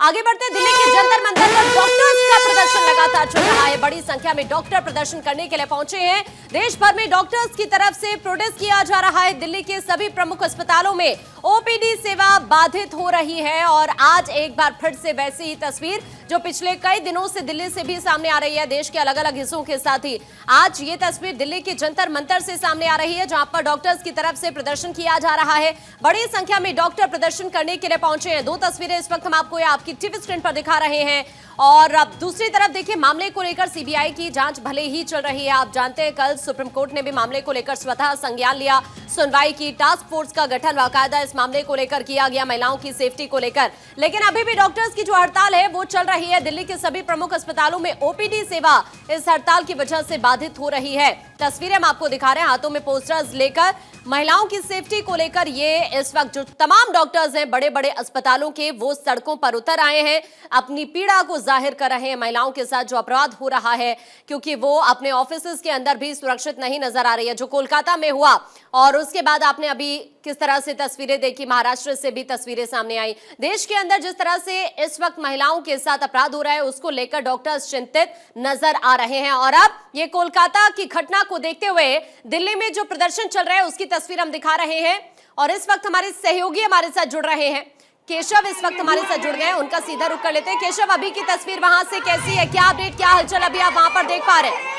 आगे बढ़ते दिल्ली के जंतर मंतर पर डॉक्टर्स का प्रदर्शन लगातार चल रहा है। बड़ी संख्या में डॉक्टर प्रदर्शन करने के लिए पहुंचे हैं। देश भर में डॉक्टर्स की तरफ से प्रोटेस्ट किया जा रहा है। दिल्ली के सभी प्रमुख अस्पतालों में ओपीडी सेवा बाधित हो रही है और आज एक बार फिर से वैसी ही तस्वीर जो पिछले कई दिनों से दिल्ली से भी सामने आ रही है, देश के अलग अलग हिस्सों के साथ ही आज ये तस्वीर दिल्ली के जंतर मंतर से सामने आ रही है, जहां पर डॉक्टर्स की तरफ से प्रदर्शन किया जा रहा है। बड़ी संख्या में डॉक्टर प्रदर्शन करने के लिए पहुंचे हैं। दो तस्वीरें इस वक्त हम आपको आपकी टीवी स्क्रीन पर दिखा रहे हैं और अब दूसरी तरफ देखिए, मामले को लेकर सीबीआई की जांच भले ही चल रही है। आप जानते हैं कल सुप्रीम कोर्ट ने भी मामले को लेकर स्वतः संज्ञान लिया, सुनवाई की। टास्क फोर्स का गठन बाकायदा इस मामले को लेकर किया गया, महिलाओं की सेफ्टी को लेकर। लेकिन अभी भी डॉक्टर्स की जो हड़ताल है वो चल रही है। दिल्ली के सभी प्रमुख अस्पतालों में ओपीडी सेवा इस हड़ताल की वजह से बाधित हो रही है। तस्वीरें हम आपको दिखा रहे हैं, हाथों में पोस्टर्स लेकर महिलाओं की सेफ्टी को लेकर ये इस वक्त जो तमाम डॉक्टर्स हैं बड़े बड़े अस्पतालों के, वो सड़कों पर उतर आए हैं, अपनी पीड़ा को जाहिर कर रहे हैं। महिलाओं के साथ जो अपराध हो रहा है, क्योंकि वो अपने ऑफिस के अंदर भी सुरक्षित नहीं नजर आ रही है, जो कोलकाता में हुआ और उसके बाद आपने अभी किस तरह से तस्वीरें देखी, महाराष्ट्र से भी तस्वीरें सामने आई। देश के अंदर जिस तरह से इस वक्त महिलाओं के साथ अपराध हो रहा है उसको लेकर डॉक्टर्स चिंतित नजर आ रहे हैं। और अब ये कोलकाता की घटना को देखते हुए दिल्ली में जो प्रदर्शन चल रहा है उसकी तस्वीर हम दिखा रहे हैं और इस वक्त हमारे सहयोगी हमारे साथ जुड़ रहे हैं। केशव इस वक्त हमारे साथ जुड़ गए हैं, उनका सीधा रुख कर लेते हैं। केशव, अभी की तस्वीर वहां से कैसी है, क्या अपडेट, क्या हलचल अभी आप वहां पर देख पा रहे हैं?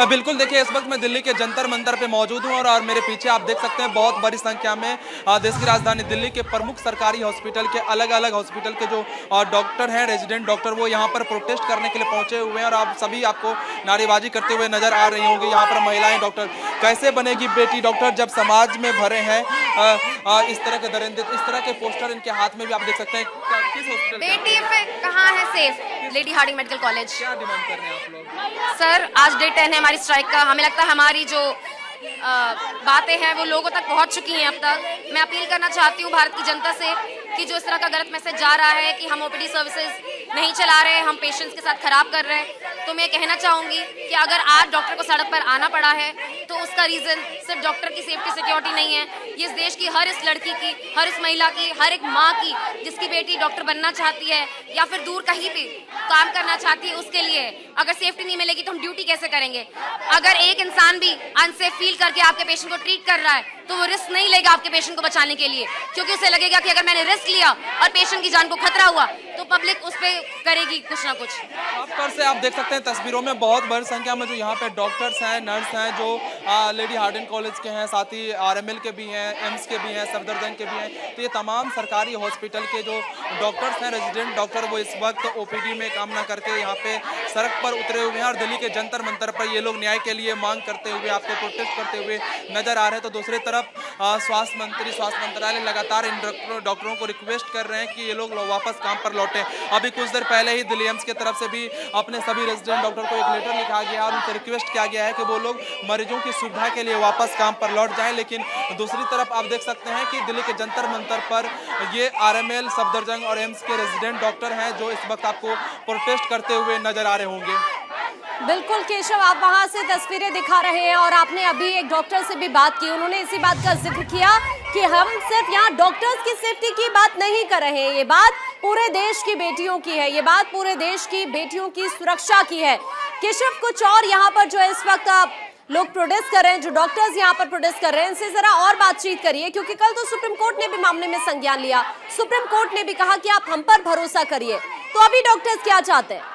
बिल्कुल, देखिए इस वक्त मैं दिल्ली के जंतर मंतर पे मौजूद हूँ और मेरे पीछे आप देख सकते हैं बहुत बड़ी संख्या में देश की राजधानी दिल्ली के प्रमुख सरकारी हॉस्पिटल के अलग अलग हॉस्पिटल के जो डॉक्टर हैं, रेजिडेंट डॉक्टर, वो यहाँ पर प्रोटेस्ट करने के लिए पहुंचे हुए हैं और आप सभी आपको नारेबाजी करते हुए नजर आ रही होंगी। यहाँ पर महिलाएं डॉक्टर, कैसे बनेगी बेटी डॉक्टर जब समाज में भरे हैं इस तरह के दरिंदे, इस तरह के पोस्टर इनके हाथ में भी आप देख सकते हैं। किस हॉस्पिटल बेटी पे कहाँ है safe? Lady Hardinge Medical College. क्या डिमांड कर रहे हैं आप लोग? सर, आज डे 10 है हमारी स्ट्राइक का। हमें लगता है हमारी जो बातें हैं वो लोगों तक पहुंच चुकी हैं अब तक। मैं अपील करना चाहती हूँ भारत की जनता से कि जो इस तरह का गलत मैसेज जा रहा है कि हम ओपीडी सर्विसेज नहीं चला रहे, हम पेशेंट्स के साथ खराब कर रहे हैं, तो मैं कहना चाहूँगी कि अगर आज डॉक्टर को सड़क पर आना पड़ा है तो उसका रीज़न सिर्फ डॉक्टर की सेफ्टी सिक्योरिटी नहीं है। ये इस देश की हर इस लड़की की, हर इस महिला की, हर एक माँ की जिसकी बेटी डॉक्टर बनना चाहती है या फिर दूर कहीं भी काम करना चाहती है, उसके लिए अगर सेफ्टी नहीं मिलेगी तो हम ड्यूटी कैसे करेंगे? अगर एक इंसान भी अनसेफ फील करके आपके पेशेंट को ट्रीट कर रहा है तो वो रिस्क नहीं लेगा आपके पेशेंट को बचाने के लिए, क्योंकि उसे लगेगा कि अगर मैंने रिस्क लिया और पेशेंट की जान को खतरा हुआ तो पब्लिक उस पर करेगी कुछ ना कुछ। खासतौर से आप देख सकते हैं तस्वीरों में बहुत बड़ी संख्या में जो यहाँ पे डॉक्टर्स हैं, नर्स हैं, जो लेडी हार्डिंग कॉलेज के हैं, साथ ही आरएमएल के भी हैं, एम्स के भी हैं, सफदरजंग के भी हैं। तो ये तमाम सरकारी हॉस्पिटल के जो डॉक्टर्स हैं, रेजिडेंट डॉक्टर, वो इस वक्त ओपीडी में काम ना करके यहाँ पे सड़क पर उतरे हुए हैं और दिल्ली के जंतर मंतर पर ये लोग न्याय के लिए मांग करते हुए, आपको प्रोटेस्ट करते हुए नजर आ रहे हैं। तो दूसरी तरफ स्वास्थ्य मंत्रालय लगातार इन डॉक्टरों को रिक्वेस्ट कर रहे हैं कि ये लोग वापस काम पर लौटें। अभी कुछ देर पहले ही दिल्ली एम्स की तरफ से भी अपने सभी रेजिडेंट डॉक्टर को एक लेटर लिखा गया और उनसे रिक्वेस्ट किया गया है कि वो लोग मरीजों की सुविधा के लिए वापस काम पर लौट जाएं। लेकिन दूसरी तरफ आप देख सकते हैं कि दिल्ली के जंतर मंतर पर ये आरएमएल, सफदरजंग और एम्स के रेजिडेंट डॉक्टर हैं जो इस वक्त आपको प्रोटेस्ट करते हुए नजर आ रहे होंगे। बिल्कुल केशव, आप वहां से तस्वीरें दिखा रहे हैं और आपने अभी एक डॉक्टर से भी बात की, उन्होंने इसी बात का जिक्र किया कि हम सिर्फ यहाँ डॉक्टर्स की सेफ्टी की बात नहीं कर रहे हैं, ये बात पूरे देश की बेटियों की है, ये बात पूरे देश की बेटियों की सुरक्षा की है। केशव, कुछ और यहाँ पर जो इस वक्त लोग प्रोटेस्ट कर रहे हैं, जो डॉक्टर्स यहाँ पर प्रोटेस्ट कर रहे हैं, इनसे जरा और बातचीत करिए, क्योंकि कल तो सुप्रीम कोर्ट ने भी मामले में संज्ञान लिया, सुप्रीम कोर्ट ने भी कहा कि आप हम पर भरोसा करिए, तो अभी डॉक्टर्स क्या चाहते हैं?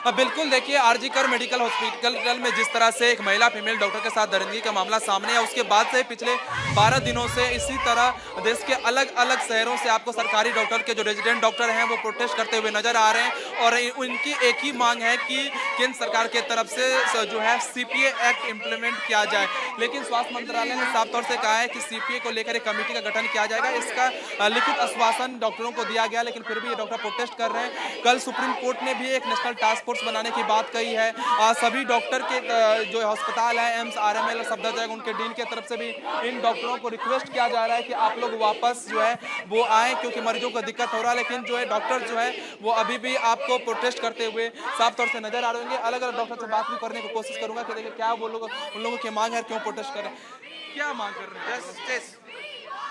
बिल्कुल, देखिए आरजी कर मेडिकल हॉस्पिटल में जिस तरह से एक महिला फीमेल डॉक्टर के साथ दरिंदगी का मामला सामने है, उसके बाद से पिछले 12 दिनों से इसी तरह देश के अलग अलग शहरों से आपको सरकारी डॉक्टर के जो रेजिडेंट डॉक्टर हैं वो प्रोटेस्ट करते हुए नजर आ रहे हैं और उनकी एक ही मांग है कि केंद्र सरकार के तरफ से जो है सीपीए एक्ट इम्प्लीमेंट किया जाए। लेकिन स्वास्थ्य मंत्रालय ने साफ तौर से कहा है कि सीपीए को लेकर एक कमेटी का गठन किया जाएगा, इसका लिखित आश्वासन डॉक्टरों को दिया गया, लेकिन फिर भी ये डॉक्टर प्रोटेस्ट कर रहे हैं। कल सुप्रीम कोर्ट ने भी एक नेशनल टास्क फोर्स बनाने की बात कही है। सभी डॉक्टर के जो अस्पताल है एम्स, आरएमएल और सफदरजंग, उनके डीन की तरफ से भी इन डॉक्टरों को रिक्वेस्ट किया जा रहा है कि आप लोग वापस जो है वो आए, क्योंकि मरीजों को दिक्कत हो रहा है। लेकिन जो है डॉक्टर जो है वो अभी भी आपको प्रोटेस्ट करते हुए साफ तौर से नजर आ रहे होंगे। अलग अलग डॉक्टर से बात भी करने की कोशिश करूंगा कि देखिए क्या वो लोग, उन लोगों की मांग है, क्यों प्रोटेस्ट कर रहे हैं, क्या मांग कर रहे हैं। जस्टिस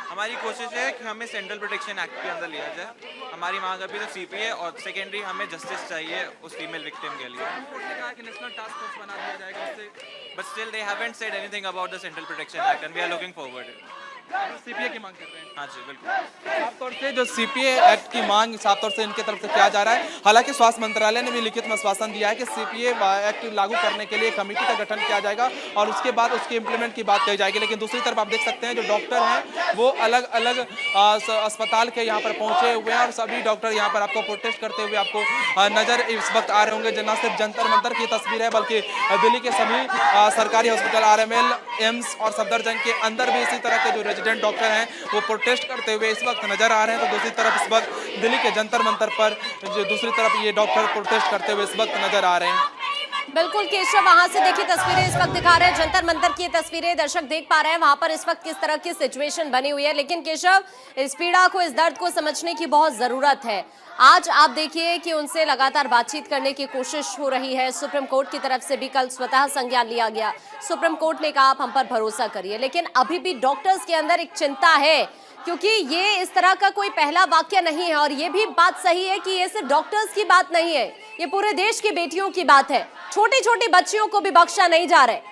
हमारी कोशिश है कि हमें सेंट्रल प्रोटेक्शन एक्ट के अंदर लिया जाए। हमारी मांग अभी तो सीपीए और सेकेंडरी हमें जस्टिस चाहिए उस फीमेल विक्टिम के लिए। कहा कि नेशनल टास्क फोर्स बना दिया जाएगा उससे, but still they haven't said anything about the Central Protection Act and we are looking forward. CPA की मांग कर रहे हैं। हाँ जी बिल्कुल। साफ तौर से जो सीपीए एक्ट की मांग साफ तौर से इनके तरफ से किया जा रहा है। हालांकि स्वास्थ्य मंत्रालय ने भी लिखित में आश्वासन दिया है कि सीपीए एक्ट लागू करने के लिए कमेटी का गठन किया जाएगा और उसके बाद उसके इम्प्लीमेंट की बात कही जाएगी। लेकिन दूसरी तरफ आप देख सकते हैं जो डॉक्टर हैं वो अलग अलग अस्पताल के यहाँ पर पहुंचे हुए हैं और सभी डॉक्टर यहाँ पर आपको प्रोटेस्ट करते हुए आपको नजर इस वक्त आ रहे होंगे। न सिर्फ जंतर मंतर की तस्वीर है बल्कि दिल्ली के सभी सरकारी हॉस्पिटल, आरएमएल, एम्स और सफदरजंग के अंदर भी इसी तरह के जो रेजिडेंट डॉक्टर हैं वो प्रोटेस्ट करते हुए इस वक्त नजर आ रहे हैं। तो दूसरी तरफ इस वक्त दिल्ली के जंतर मंतर पर जो दूसरी तरफ ये डॉक्टर प्रोटेस्ट करते हुए इस वक्त नजर आ रहे हैं। बिल्कुल केशव, वहां से देखिए तस्वीरें इस वक्त दिखा रहे हैं, जंतर मंतर की तस्वीरें दर्शक देख पा रहे हैं वहां पर इस वक्त किस तरह की सिचुएशन बनी हुई है। लेकिन केशव, इस पीड़ा को, इस दर्द को समझने की बहुत जरूरत है। आज आप देखिए कि उनसे लगातार बातचीत करने की कोशिश हो रही है। सुप्रीम कोर्ट की तरफ से भी कल स्वतः संज्ञान लिया गया। सुप्रीम कोर्ट ने कहा आप हम पर भरोसा करिए, लेकिन अभी भी डॉक्टर्स के अंदर एक चिंता है, क्योंकि ये इस तरह का कोई पहला वाक्य नहीं है। और ये भी बात सही है कि ये सिर्फ डॉक्टर्स की बात नहीं है, ये पूरे देश की बेटियों की बात है। छोटी छोटी बच्चियों को भी बख्शा नहीं जा रहे।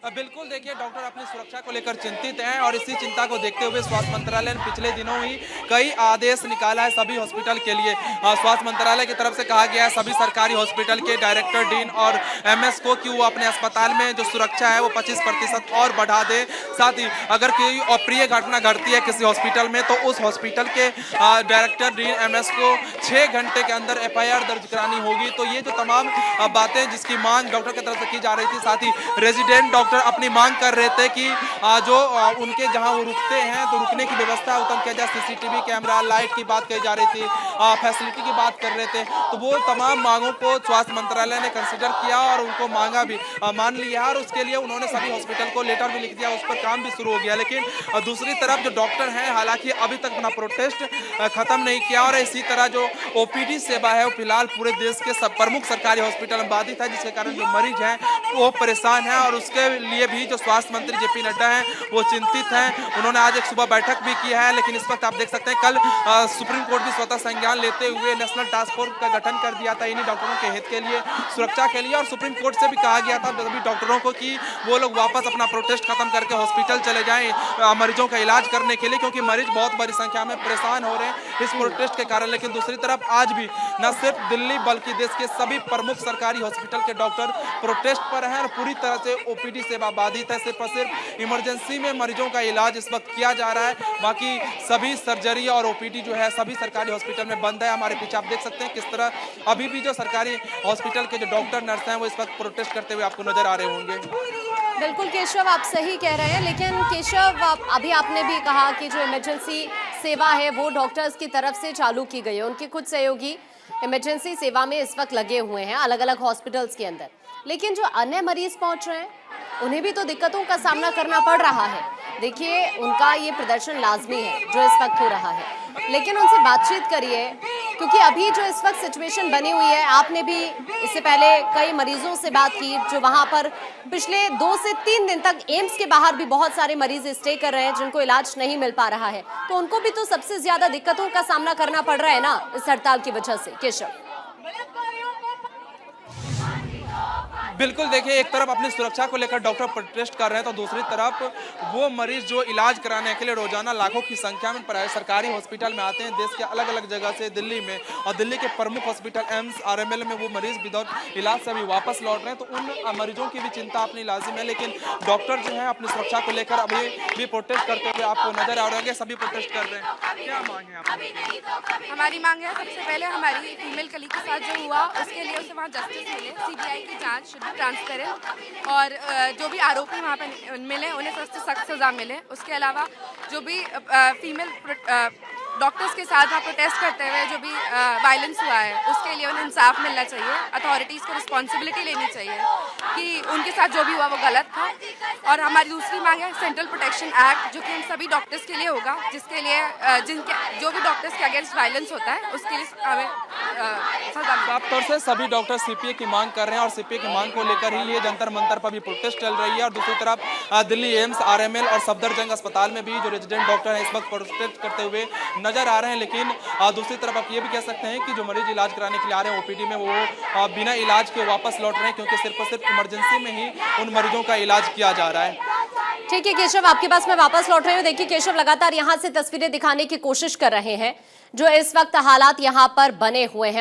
बिल्कुल देखिए, डॉक्टर अपनी सुरक्षा को लेकर चिंतित हैं और इसी चिंता को देखते हुए स्वास्थ्य मंत्रालय ने पिछले दिनों ही कई आदेश निकाला है सभी हॉस्पिटल के लिए। स्वास्थ्य मंत्रालय की तरफ से कहा गया है सभी सरकारी हॉस्पिटल के डायरेक्टर, डीन और एमएस को कि वो अपने अस्पताल में जो सुरक्षा है वो 25% और बढ़ा दे। साथ ही अगर कोई अप्रिय घटना घटती है किसी हॉस्पिटल में तो उस हॉस्पिटल के डायरेक्टर, डीन, एमएस को 6 घंटे के अंदर एफआईआर दर्ज करानी होगी। तो ये जो तमाम बातें जिसकी मांग डॉक्टर की तरफ से की जा रही थी, साथ ही रेजिडेंट डॉक्टर अपनी मांग कर रहे थे कि जो उनके जहां वो रुकते हैं तो रुकने की व्यवस्था उत्तम किया जाए। सीसीटीवी कैमरा, लाइट की बात कही जा रही थी, फैसिलिटी की बात कर रहे थे। तो वो तमाम मांगों को स्वास्थ्य मंत्रालय ने कंसिडर किया और उनको मांगा भी, मान लिया और उसके लिए उन्होंने सभी हॉस्पिटल को लेटर भी लिख दिया, उस पर काम भी शुरू हो गया। लेकिन दूसरी तरफ जो डॉक्टर हैं हालांकि अभी तक अपना प्रोटेस्ट खत्म नहीं किया और इसी तरह जो ओपीडी सेवा है वो फिलहाल पूरे देश के सब प्रमुख सरकारी हॉस्पिटल में बाधित है, जिसके कारण जो मरीज हैं वो परेशान है। और उसके लिए भी जो स्वास्थ्य मंत्री जेपी नड्डा हैं वो चिंतित हैं। उन्होंने आज एक सुबह बैठक भी की है। लेकिन इस वक्त आप देख सकते हैं कल सुप्रीम कोर्ट भी स्वतः संज्ञान लेते हुए नेशनल टास्क फोर्स का गठन कर दिया था इन्हीं डॉक्टरों के हित के लिए, सुरक्षा के लिए। और सुप्रीम कोर्ट से भी कहा गया था सभी डॉक्टरों को कि वो लोग वापस अपना प्रोटेस्ट खत्म करके हॉस्पिटल चले जाएं मरीजों का इलाज करने के लिए, क्योंकि मरीज बहुत बड़ी संख्या में परेशान हो रहे हैं इस प्रोटेस्ट के कारण। लेकिन दूसरी तरफ आज भी न सिर्फ दिल्ली बल्कि देश के सभी प्रमुख सरकारी हॉस्पिटल के डॉक्टर प्रोटेस्ट पर हैं और पूरी तरह से ओपीडी सेवा बाधित है। सिर्फ और सिर्फ इमरजेंसी में मरीजों का इलाज इस वक्त किया जा रहा है, बाकी सभी सर्जरी और ओपीडी जो है सभी सरकारी हॉस्पिटल में बंद है। हमारे पीछे आप देख सकते हैं किस तरह अभी भी जो सरकारी हॉस्पिटल के जो डॉक्टर, नर्स हैं वो इस वक्त प्रोटेस्ट करते हुए आपको नजर आ रहे होंगे। बिल्कुल केशव, आप सही कह रहे हैं। लेकिन केशव, अभी आपने भी कहा कि जो इमरजेंसी सेवा है वो डॉक्टर्स की तरफ से चालू की गई है। उनके कुछ सहयोगी इमरजेंसी सेवा में इस वक्त लगे हुए हैं अलग अलग हॉस्पिटल्स के अंदर। लेकिन जो अन्य मरीज पहुंच रहे हैं उन्हें भी तो दिक्कतों का सामना करना पड़ रहा है। देखिए, उनका ये प्रदर्शन लाजमी है जो इस वक्त हो रहा है, लेकिन उनसे बातचीत करिए, क्योंकि अभी जो इस वक्त सिचुएशन बनी हुई है, आपने भी इससे पहले कई मरीजों से बात की जो वहां पर पिछले 2 से 3 दिन तक एम्स के बाहर भी बहुत सारे मरीज स्टे कर रहे हैं जिनको इलाज नहीं मिल पा रहा है। तो उनको भी तो सबसे ज्यादा दिक्कतों का सामना करना पड़ रहा है ना इस हड़ताल की वजह से। केशव, बिल्कुल देखिए, एक तरफ अपनी सुरक्षा को लेकर डॉक्टर प्रोटेस्ट कर रहे हैं तो दूसरी तरफ वो मरीज जो इलाज कराने के लिए रोजाना लाखों की संख्या में सरकारी हॉस्पिटल में आते हैं देश के अलग अलग जगह से, दिल्ली में और दिल्ली के प्रमुख हॉस्पिटल एम्स, आरएमएल में वो मरीज विदाउट इलाज से अभी वापस लौट रहे हैं। तो उन मरीजों की भी चिंता अपनी लाजिम है। लेकिन डॉक्टर जो है अपनी सुरक्षा को लेकर अभी भी प्रोटेस्ट करते हुए आपको नजर आ रहे होंगे, सभी प्रोटेस्ट कर रहे हैं। क्या मांग है आपकी? हमारी मांग है, सबसे पहले हमारी फीमेल कलीग के साथ जो हुआ उसके लिए उसे वहाँ जस्टिस मिले, सीबीआई की जांच ट्रांसपेरेंट, और जो भी आरोपी वहाँ पर मिले उन्हें सख्त से सख्त सज़ा मिले। उसके अलावा जो भी फीमेल डॉक्टर्स के साथ वहाँ प्रोटेस्ट करते हुए जो भी वायलेंस हुआ है उसके लिए उन्हें इंसाफ मिलना चाहिए। अथॉरिटीज़ को रिस्पॉन्सिबिलिटी लेनी चाहिए कि उनके साथ जो भी हुआ वो गलत था। और हमारी दूसरी मांग है सेंट्रल प्रोटेक्शन एक्ट, जो कि हम सभी डॉक्टर्स के लिए होगा, जिसके लिए जिनके जो भी डॉक्टर्स के अगेंस्ट वायलेंस होता है उसके लिए हमें सजा मिले। साफ तौर से सभी डॉक्टर सीपीए की मांग कर रहे हैं और सीपीए की मांग को लेकर ही ये जंतर मंतर पर भी प्रोटेस्ट चल रही है। और दूसरी तरफ दिल्ली एम्स, आरएमएल और सफदरजंग अस्पताल में भी जो रेजिडेंट डॉक्टर हैं इस वक्त प्रोटेस्ट करते हुए नजर आ रहे हैं। लेकिन दूसरी तरफ आप ये भी कह सकते हैं कि जो मरीज इलाज कराने के लिए आ रहे हैं ओपीडी में, वो बिना इलाज के वापस लौट रहे हैं, क्योंकि सिर्फ और सिर्फ इमरजेंसी में ही उन मरीजों का इलाज किया जा रहा है। ठीक है केशव, आपके पास मैं वापस लौट रही हूँ। देखिए केशव, लगातार यहाँ से तस्वीरें दिखाने की कोशिश कर रहे हैं जो इस वक्त हालात यहाँ पर बने हुए हैं।